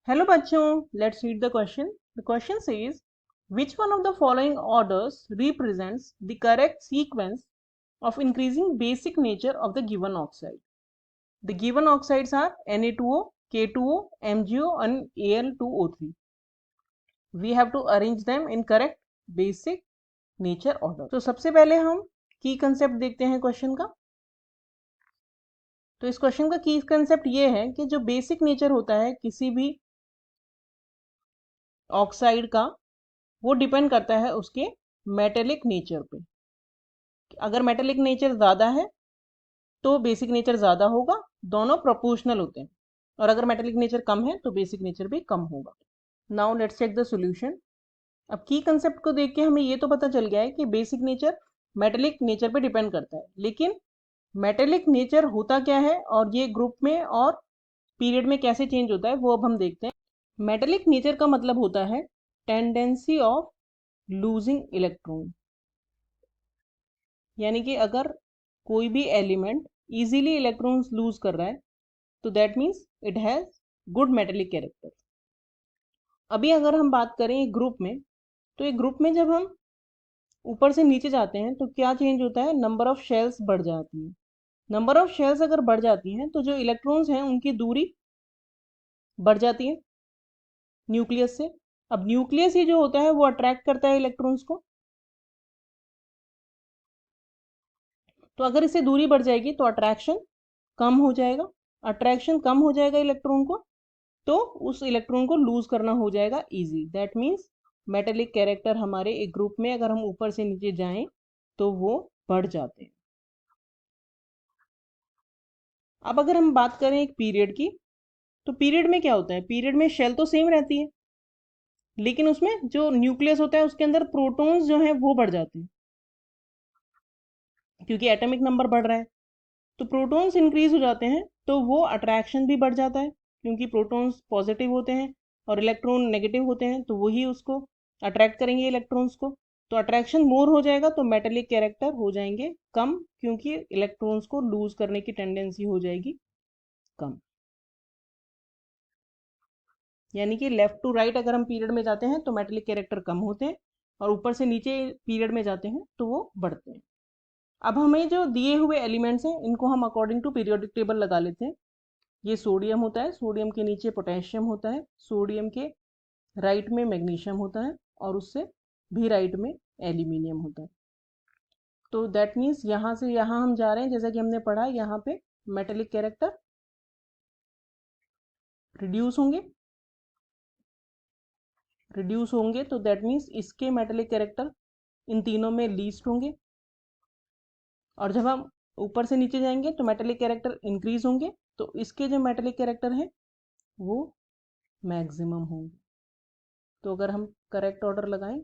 Hello bachcho, let's read the question. The question says, which one of the following orders represents the correct sequence of increasing basic nature of the given oxide? The given oxides are Na2O, K2O, MgO and Al2O3. We have to arrange them in correct basic nature order. तो सबसे पहले हम की concept देखते हैं question का। तो इस क्वेश्चन का की कंसेप्ट ये है कि जो बेसिक नेचर होता है किसी भी ऑक्साइड का, वो डिपेंड करता है उसके मेटेलिक नेचर पे। अगर मेटेलिक नेचर ज़्यादा है तो बेसिक नेचर ज़्यादा होगा, दोनों प्रोपोर्शनल होते हैं। और अगर मेटेलिक नेचर कम है तो बेसिक नेचर भी कम होगा। Now let's check the solution. अब की कंसेप्ट को देख के हमें ये तो पता चल गया है कि बेसिक नेचर मेटेलिक नेचर पे डिपेंड करता है, लेकिन मेटेलिक नेचर होता क्या है और ये ग्रुप में और पीरियड में कैसे चेंज होता है वो अब हम देखते हैं। मेटेलिक नेचर का मतलब होता है टेंडेंसी ऑफ लूजिंग इलेक्ट्रॉन, यानी कि अगर कोई भी एलिमेंट इजीली इलेक्ट्रॉन्स लूज कर रहा है तो that means it has good metallic character. अभी अगर हम बात करें एक ग्रुप में, तो एक ग्रुप में जब हम ऊपर से नीचे जाते हैं तो क्या चेंज होता है, नंबर ऑफ शेल्स बढ़ जाती है। नंबर ऑफ शेल्स अगर बढ़ जाती हैं तो जो इलेक्ट्रॉन्स हैं उनकी दूरी बढ़ जाती है न्यूक्लियस से। अब न्यूक्लियस ही जो होता है वो अट्रैक्ट करता है इलेक्ट्रॉन्स को, तो अगर इससे दूरी बढ़ जाएगी तो अट्रैक्शन कम हो जाएगा। अट्रैक्शन कम हो जाएगा इलेक्ट्रॉन को, तो उस इलेक्ट्रॉन को लूज करना हो जाएगा easy. That means metallic character हमारे एक ग्रुप में अगर हम ऊपर से नीचे जाएं तो वो बढ़ जाते हैं। अब अगर हम बात करें एक पीरियड की, तो पीरियड में क्या होता है, पीरियड में शेल तो सेम रहती है, लेकिन उसमें जो न्यूक्लियस होता है उसके अंदर प्रोटॉन्स जो हैं वो बढ़ जाते हैं, क्योंकि एटॉमिक नंबर बढ़ रहा है। तो प्रोटॉन्स इंक्रीज हो जाते हैं तो वो अट्रैक्शन भी बढ़ जाता है, क्योंकि प्रोटॉन्स पॉजिटिव होते हैं और इलेक्ट्रॉन नेगेटिव होते हैं, तो वही उसको अट्रैक्ट करेंगे इलेक्ट्रॉन्स को। तो अट्रैक्शन मोर हो जाएगा तो मेटेलिक कैरेक्टर हो जाएंगे कम, क्योंकि इलेक्ट्रॉन्स को लूज करने की टेंडेंसी हो जाएगी कम। यानी कि लेफ्ट टू राइट अगर हम पीरियड में जाते हैं तो मेटेलिक कैरेक्टर कम होते हैं, और ऊपर से नीचे पीरियड में जाते हैं तो वो बढ़ते हैं। अब हमें जो दिए हुए एलिमेंट्स हैं इनको हम अकॉर्डिंग टू पीरियोडिक टेबल लगा लेते हैं। ये सोडियम होता है, सोडियम के नीचे पोटेशियम होता है, सोडियम के राइट में मैग्नीशियम होता है, और उससे भी राइट में एल्यूमिनियम होता है। तो दैट मीन्स यहाँ से यहाँ हम जा रहे हैं, जैसा कि हमने पढ़ा यहाँ पे मेटेलिक कैरेक्टर रिड्यूस होंगे, तो दैट मीन्स इसके मेटेलिक कैरेक्टर इन तीनों में लीस्ट होंगे। और जब हम ऊपर से नीचे जाएंगे तो मेटेलिक कैरेक्टर इंक्रीज होंगे, तो इसके जो मेटेलिक कैरेक्टर हैं वो मैक्सिमम होंगे। तो अगर हम करेक्ट ऑर्डर लगाएं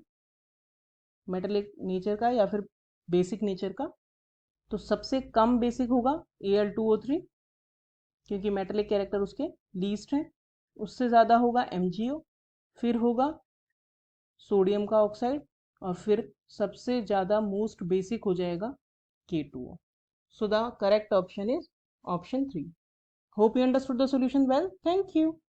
मेटेलिक नेचर का या फिर बेसिक नेचर का, तो सबसे कम बेसिक होगा Al2O3, क्योंकि मेटेलिक कैरेक्टर उसके लीस्ट हैं। उससे ज़्यादा होगा MgO, फिर होगा सोडियम का ऑक्साइड, और फिर सबसे ज़्यादा मोस्ट बेसिक हो जाएगा K2O। So the correct option is option 3. Hope you understood the solution well. Thank you.